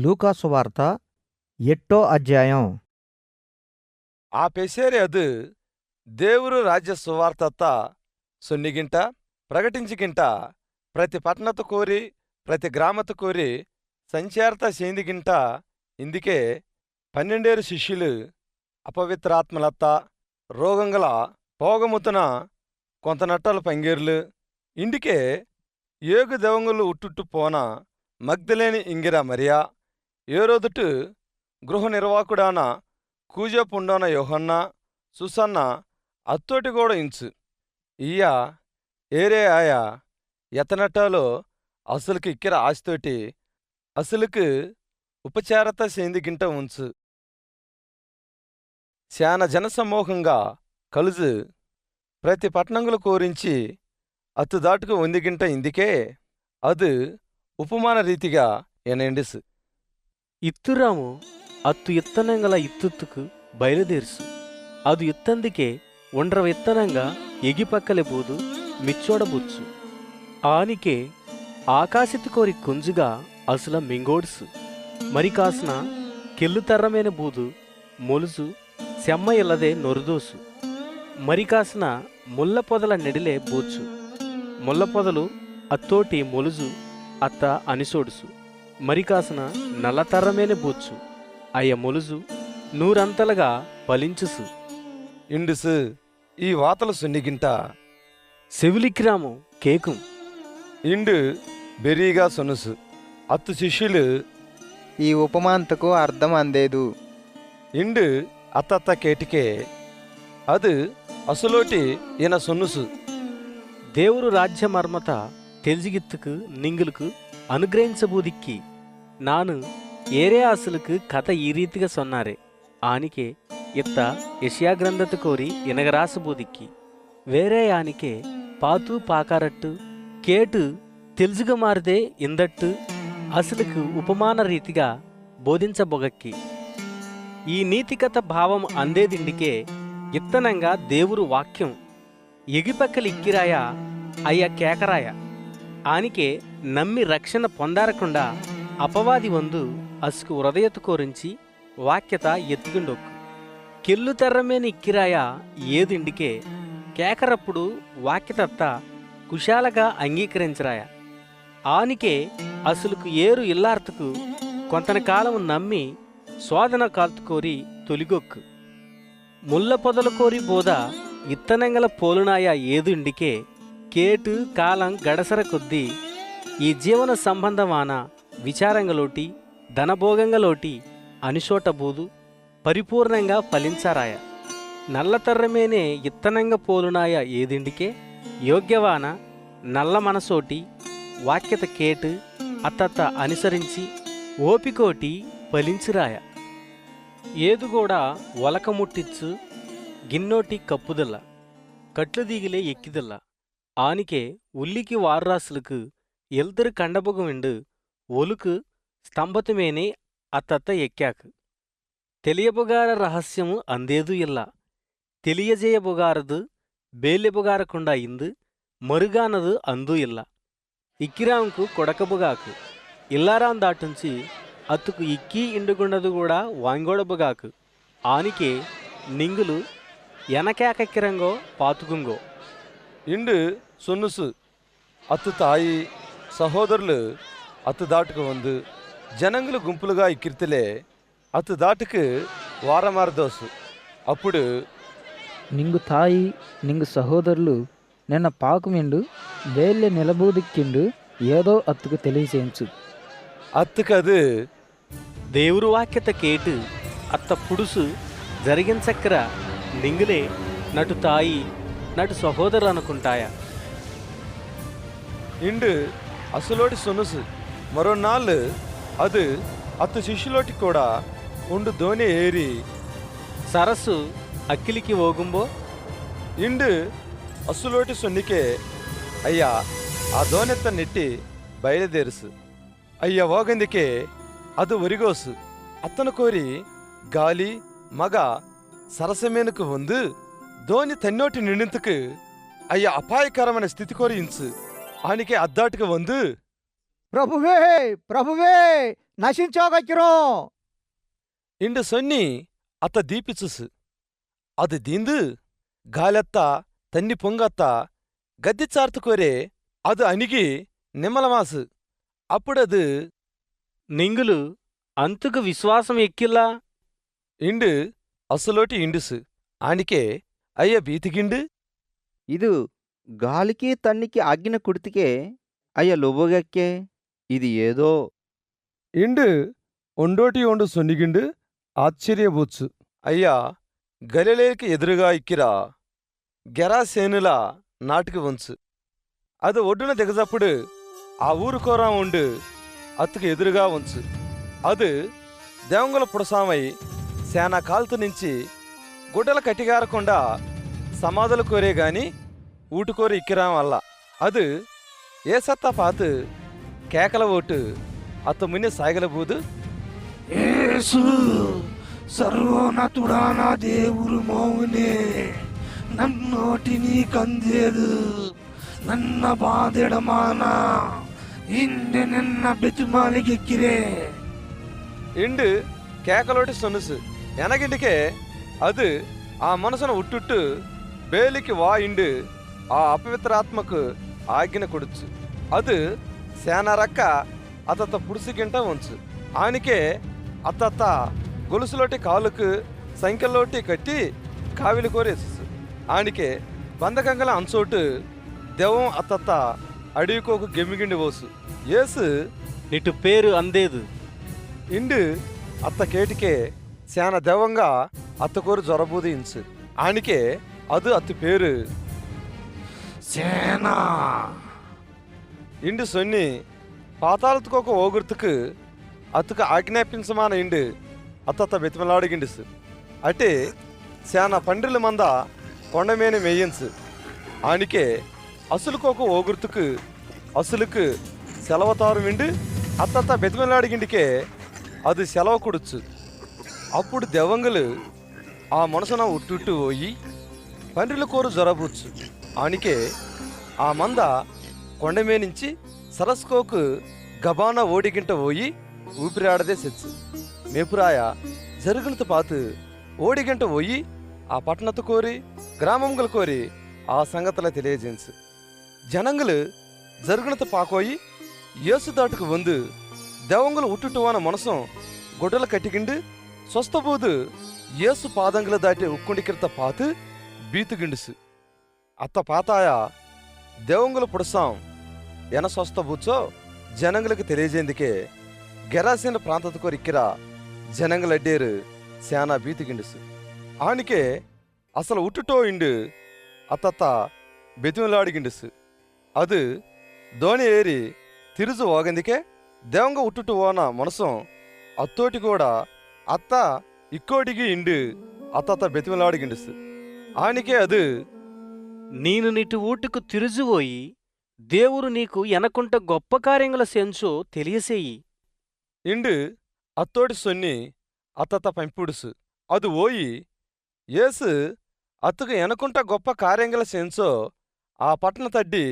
ಲೂಕಾಸು ವಾರ್ತ 8వ ಅಧ್ಯಾయం. ಆ ಪೆಸೇರೆ ಅದು ದೇವರು ರಾಜ್ಯ ಸುವಾರ್ತತ್ತ సొన్నిగింట ప్రకటించిగింట ప్రతి పట్టణత కోరి ప్రతి గ్రామత కోరి సంచారత సేందిగింట ఇందుకే 12 శిష్యులు అపవిత్రాత్మలత్త రోగంగల పోగముతున కొంత నట్టల పంగేర్లు ఇందుకే 7 దెవంగులు ఉట్టుట్టు పోన మగ్ధలేని ఇంగిర మరియా ఏరోదుటు గృహ నిర్వాకుడాన కూజపుండోన యోహన్న సుసన్న అత్తోటి కూడా ఇంచు ఇయ్య ఏరే ఆయా ఎతనట్టాలో అసలుకి ఇక్కిర ఆశతోటి అసలుకు ఉపచారత సేందిగింట ఉంచు శాన జనసమూహంగా కలుజు ప్రతి పట్టణంగులు కోరించి అత్తు దాటుకు వందిగింట ఇందుకే అది ఉపమాన రీతిగా ఎనెండిసు ಇತ್ತುರಾಮು ಅತ್ತು ಇತ್ತನಂಗಲ ಇತ್ತುತ್ತುಕು ಬಯಲುದೇರಿಸು ಅದು ಇತ್ತಂದಿಕೆ ಒಂಡ್ರ ಇತ್ತನಂಗ ಎಗಿಪಕ್ಕಲೆ ಮಿಚ್ಚೋಡಬುಚ್ಚು ಆನಿಕೆ ಆಕಾಶತ್ತು ಕೋರಿ ಕುಂಜುగా అసల మింగోడుసు మరి కాసిన కెల్లు తర్రమైన బూదు మొలుసు సెమ్మ ఇల్లదే నొరుదోసు మరి కాసిన ముల్ల పొదల నెడిలే బూచు ముల్ల పొదలు అత్తోటి మొలుజు అత్త అనిసోడుసు మరి కాసిన నల్లతర్రమైన బూచ్చు అయ్య మొలుజు నూరంతలుగా ఫలించుసు ఇండుసు ఈ వాతలు సొన్నిగింట సెవిలిక్కిరాము కేకుం ఇండు బెరీగా సొనుసు అత్తు శిష్యులు ఈ ఉపమాంతకు అర్థం అందేదు ఇండు అత్తత్త కేటికే అది అసలోటి ఈయన సొన్నుసు ದೇವರು ರಾಜ್ಯ ಮರ್ಮತ ತೆಲ್ಜಿಗಿತ್ತುಕು ನಿಂಗುಲುಕು ಅನುಗ್ರಹಿಸಬಹುದಿಕ್ಕಿ ನಾನು ಏರೇ ಅಸಲುಕು ಕಥ ಈ ರೀತಿಗೆ ಸೊನ್ನಾರೆ ಆನಿಕೆ ಇತ್ತ ಯಶಯಾ ಗ್ರಂಥತ ಕೋರಿ ಎನಗರಾಸಬಹುದಿಕ್ಕಿ వేరే యానికే పాతు పాకారట్టు కేటు తెలుసుగా మారిదే ఇందట్టు అసలుకు ఉపమాన రీతిగా బోధించబొగక్కి ఈ నీతికత భావం అందేదిండికే ఇత్తనంగా దేవురు వాక్యం ఎగిపక్కలు ఇక్కిరాయ అయ్య కేకరాయ ఆనికే నమ్మి రక్షణ పొందారకుండా అపవాది వందు అసుకు హృదయత కోరించి వాక్యత ఎత్తుకుండొక్కు కెల్లు తెర్రమేని ఇక్కిరాయ ఏదిండికే కేకరప్పుడు వాక్యతత్త కుశాలగా అంగీకరించరాయ ఆనికే అసలుకు ఏరు ఇల్లార్తకు కొంతన కాలం నమ్మి శోధన కాల్తుకోరి తొలిగొక్కు ముల్ల పొదల కోరి బోధ ఇత్తనంగల పోలునాయ ఏదుండికే కేటు కాలం గడసర కొద్దీ ఈ జీవన సంబంధమాన విచారంగలోటి ధనభోగంగలోటి అనిశోట బూదు పరిపూర్ణంగా ఫలించారాయ నల్లతర్రమేనే ఇత్తనంగ పోలునాయ ఏదిండికే యోగ్యవాన నల్ల మనసోటి వాక్యత కేటు అత్తత్త అనుసరించి ఓపికోటి ఫలించిరాయ ఏదుగూడా ఒలకముట్టిచ్చు గిన్నోటి కప్పుదల్ల కట్లు దిగిలే ఎక్కిదల్ల ఆనికే ఉల్లికి వార్రాసులకు ఎల్తరు కండబొగమిండు ఒలుకు స్తంభతమేనే అత్తత్త ఎక్కాకు తెలియబొగార రహస్యము అందేదు ఇల్లా తెలియజేయబొగారదు బేలెబొగారకుండా ఇందు మరుగానదు అందు ఇల్ల ఇక్కిరాంకు కొడకబొగాకు ఇల్లారాం దాటుంచి అత్తుకు ఇక్కీ ఇండుగుండదు కూడా వాంగోడబొగాకు ఆనికే నింగులు ఎనకేకెక్కిరంగో పాతుకుంగో ఇండు సొన్నుసు అత్తు తాయి సహోదరులు అత్తు దాటుకు వందు జనంగులు గుంపులుగా ఇక్కిర్తిలే అత్తు దాటుకు వారమారదోసు అప్పుడు ನಿಂಗು ತಾಯಿ ನಿಂಗು సహోదరులు నిన్న పాకుమిండు వేళ్ళె నిలబూదిక్కిండు ఏదో అత్తుకు తెలియచేయించు అత్తుకదు దేవురు వాక్యత కేటు అత్త పుడుసు జరిగించక్కర నింగులే నటు తాయి నటు సహోదరు అనుకుంటాయా ఇండు అసలోటి సొనుసు మరో నాళ్ళు అది అత్తు శిష్యులోటి కూడా ఉండు ధోని ఏరి సరస్సు అక్కిలికి ఓగుంబో ఇండు అసలోటి సొన్నికే అయ్యా ఆ ధోనెత్త నెట్టి బయలుదేరుసు అయ్య ఓగందికే అది ఒరిగోసు అత్తను కోరి గాలి మగ సరసమేనుకు వందు ధోని తన్నోటి నిండింతుకు అయ్య అపాయకరమైన స్థితి కోరి ఇంచు ఆనికే అద్దాటుకు వందు ప్రభువే ప్రభువే நசிஞ்சோகைக்கிறோம். ಇಂಡು ಸೊನ್ನಿ ಅತ್ತ ದೀಪಿಸುಸು ಅದು ದೀಂದು ಗಾಲೆತ್ತ ತನ್ನಿ ಪೊಂಗತ್ತ ಗದ್ದಿ ಚಾರ್ತುಕೋರೆ ಅದು ಅನಿಗಿ ನಿಮ್ಮಲಮಾಸು ಅಪ್ಪುಡದು నింగులు అంతుకు విశ్వాసం ఎక్కిల్లా ಇಂಡು అసలోటి ఇండుసు ఆనికే అయ్య బీతిగిండు ಇದು గాలికి తన్నికి ఆజ్ఞ కుడితికే అయ్య లొబగక్కే ఇది ఏదో ಇಂಡು ಒಂಡೋಟಿ ಒಂಡು ಸೊನ್ನಿಗಿಂಡು ఆశ్చర్యబోచ్చు అయ్యా గలిలేకి ఎదురుగా ఇక్కిరా గెరాసేనుల నాటికి వంచు అది ఒడ్డున దిగజప్పుడు ఆ ఊరు కోరా ఉండు అత్తుకు ఎదురుగా ఉంచు అది దేవంగుల పుడసామై సేనా కాల్తు నుంచి గుడ్డల కట్టిగారకుండా సమాధులు కోరే గాని ఊటుకోరి ఇక్కిరా వల్ల అది ఏ సత్తా పాతు కేకల ఓటు అత్త మున్ని సాగల బూదు యేసు సర్వోన్నతుడా నా దేవుడు మౌనే నన్నోటి కందేదు ನನ್ನ ಬಾದೆಡಮಾನ ಹಿಂದೆ ನನ್ನ ಬೆಚ್ಚುಮಾಲಿಗೆಕ್ಕಿರೆ ఇండు కేకలోటి సొనుసు ఎనగింటికే అది ఆ మనసును ఉట్టుట్టు బేలికి వా ఇండు ఆ అపవిత్రాత్మకు ఆజ్ఞ కొడుచు అది సేనరక్క అతత పుడుసుగింట ఉంచు ఆనికే అత్తత్త గొలుసులోటి కాలుకు సంఖ్యలోటి కట్టి కావిలి కోరేసు ఆనికే బంధకంగల అంచోటు దెవం అత్తత్త అడవికోకు గెమ్మిగిండి పోసు ఏసు నిటు పేరు అందేదు ఇండు అత్త కేటికే శాన దెవంగా అత్తకోరు జ్వరబూది ఇంచు ఆనికే అది అత్తి పేరు సేనా ఇండు సొన్ని పాతాళத்துకోక ఓగుర్తుకు అత్తుకు ఆజ్ఞాపించమాన ఇండు అత్తత్త బెతిమలాడిగిండుసు అటే శాన పండ్రిల మంద కొండమేని మెయ్యించు ఆనికే అసులుకోక ఓగుర్తుకు అసులుకు సెలవతారు విండు అత్తత్త బెతిమలాడిగిండికే అది సెలవు కొడుచు అప్పుడు దెవ్వంగులు ఆ మనసున ఉట్టుట్టు పోయి పండ్రిల కోరు జ్వరబూచ్చు ఆనికే ఆ మంద కొండమే నుంచి సరస్కోకు గబాన ఓడిగింట పోయి ఊపిరాడదే సెచ్చు మేపురాయ జరుగులత పాతు ఓడిగింట పోయి ఆ పట్టణత కోరి గ్రామంగులు కోరి ఆ సంగతుల తెలియజేసు జనంగులు జరుగులత పాకోయి యేసు దాటుకు వందు దెవంగులు ఉట్టుట్టువాన మనసం గొడ్డల కట్టిగిండు స్వస్థబోదు యేసు పాదంగుల దాటి ఉక్కుండికిరత పాతు బీతుగిండుసు అత్త పాతాయ దెవంగులు పుడసాం ఎన స్వస్థబూచో జనంగులకు తెలియజేందుకే గెరాసిన ప్రాంతత కోరిక్కిరా జనంగులడ్డేరు శానా బీతుగిండుసు ఆనికే అసలు ఉట్టుటో ఇండు అత్తత్త బెతిమలాడిగిండుసు అది దోణి ఏరి తిరుజు ఓగందుకే దేవంగ ఉట్టుటు ఓన మనసం అత్తోటి కూడా అత్త ఇక్కోటికి ఇండు అత్తత్త బెతిమలాడిగిండుసు ఆనికే అది ನೀನು ನಿಟ್ಟು ಊಟకు తిరుజువోయి దేవురు నీకు ఎనకుంట గొప్ప కార్యముల సెంచో తెలియసేయి ఇండు అత్తోటి సొన్ని అత్తత పంపుడుసు అది ఓయి యేసు అత్తుకు ఎనకుంట గొప్ప కార్యంగల సెంచో ఆ పట్టణ తడ్డి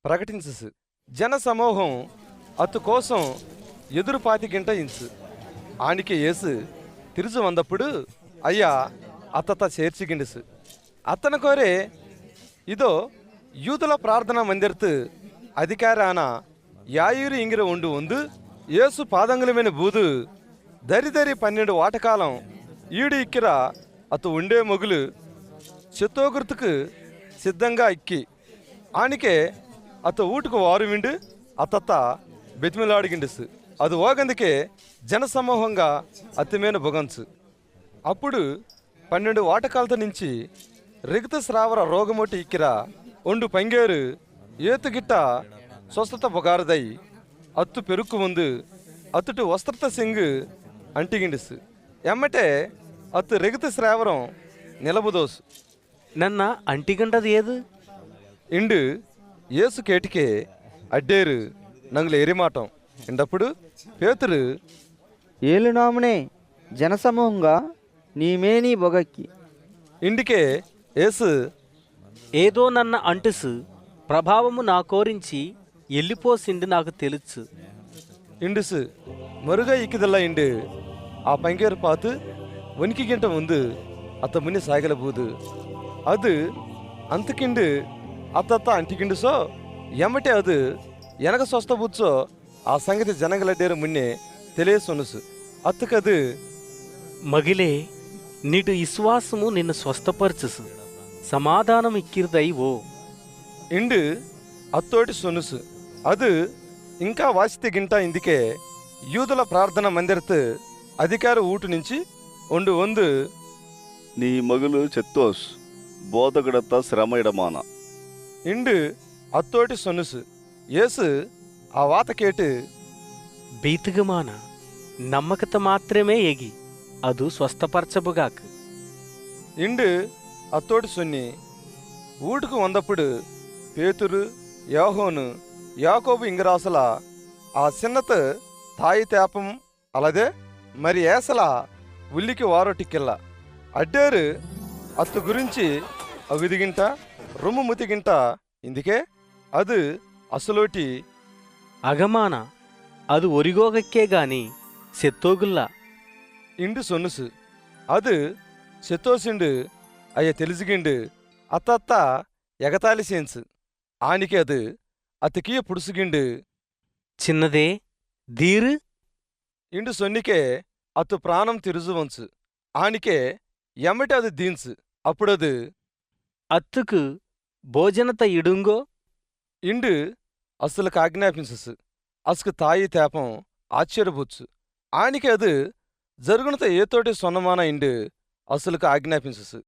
ప్రకటించసు జన సమూహం అత్తు కోసం ఎదురు పాతిగింట ఇంచు ఆనికి యేసు తిరుజు వందప్పుడు అయ్యా అత్తత చేర్చిగిండుసు అత్తన కోరే ఇదో యూదుల ప్రార్థన మందిరத்து అధికారాన యాయూరు ఇంగిర ఉండు ఉంది యేసు పాదంగులమైన బూదు దరిదరి 12 వాటకాలం ఈడు ఇక్కిర అతు ఉండే మొగులు చిత్తోగుర్తుకు సిద్ధంగా ఇక్కి ఆనికే అత ఊటుకు వారు విండు అత్తత్త బెతిమిలాడిగిండుసు అది ఓగందుకే జనసమూహంగా అతిమేన బొగంచు అప్పుడు 12 వాటకాలతో నుంచి రిగత స్రావర రోగమొట్టి ఇక్కిర ఒండు పంగేరు ఏతుగిట్ట స్వస్థత బొగారదై అత్తు పెరుక్కు ముందు అత్తుటు వస్త్రత సింగు అంటిగిండుసు ఎమ్మటే అత్తు రిగత శ్రావరం నిలబుదోసు నన్న అంటిగంటది ఏదు ఇండు యేసు కేటికే అడ్డేరు నంగుల ఎరిమాటం ఇండప్పుడు పేతురు ఏలునామునే జనసమూహంగా నీమేనీ బొగక్కి ఇండికే యేసు ఏదో నన్న అంటుసు ప్రభావము నా కోరించి ఎల్లిపోసింది నాకు తెలుసు இண்டுசு மறுக இக்குதெல்ல இண்டு ஆ பங்கேறு பார்த்து ஒனிக்கிட்ட வந்து அத்த முன்னே சாயகல போகுது அது అంతకిండు అత్తత్త అంటికిండు సో ఎమ్మటే అది ఎనక స్వస్థ బుచ్చో ఆ సంగతి జనంగలడ్డేరు మున్నే తెలియసొనుసు అత్తుకది మగిలే నీటు విశ్వాసము నిన్ను స్వస్థపరచుసు సమాధానం ఇక్కిరిదై ఓ ఇండు అత్తోటి సొనుసు అది ఇంకా వాసితే గింట ఇందుకే యూదుల ప్రార్థన మందిరத்து అధికార ఊటు నుంచి ಒಂದು నీ మగులు చెత్తోస్ బోధకుడత్త శ్రమ ఇడమాన ఇండు అత్తోటి సొనుసు యేసు ఆ వాత కేటు బీతుగమాన నమ్మకత మాత్రమే ఎగి అదు స్వస్థపరచబుగాక ఇండు అత్తోటి సొన్ని ఊటుకు వందప్పుడు పేతురు యోహోను యాకోబు ఇంగరాసల ఆ చిన్నత తాయి తేపం అలదే మరి ఏసల ఉల్లికి వారొటిక్కెల్ల అడ్డేరు అత్తు గురించి అవిదిగింట రొమ్ము ముతిగింట ఇందుకే అది అసలోటి అగమాన అది ఒరిగోగక్కే గాని సెత్తోగుల్లా ఇండు సొన్నుసు అది సెత్తోసిండు అయ్య తెలిసిగిండు అత్తత్త ఎగతాళి సేన్సు ఆనికి అది అతికియ పుడుసుగిండు చిన్నదే దీరు ఇండు సొన్నికే అత్తు ప్రాణం తిరుజువంచు ఆనికే ఎమ్మటి అది దీన్సు అప్పుడది అత్తుకు భోజనత ఇడుంగో ఇండు అసలుకు ఆజ్ఞాపించసు అసుకు తాయి తేపం ఆశ్చర్యబొచ్చు ఆనికి అది జరుగునత ఏతోటి సొన్నమాన ఇండు అసలుకు ఆజ్ఞాపించసు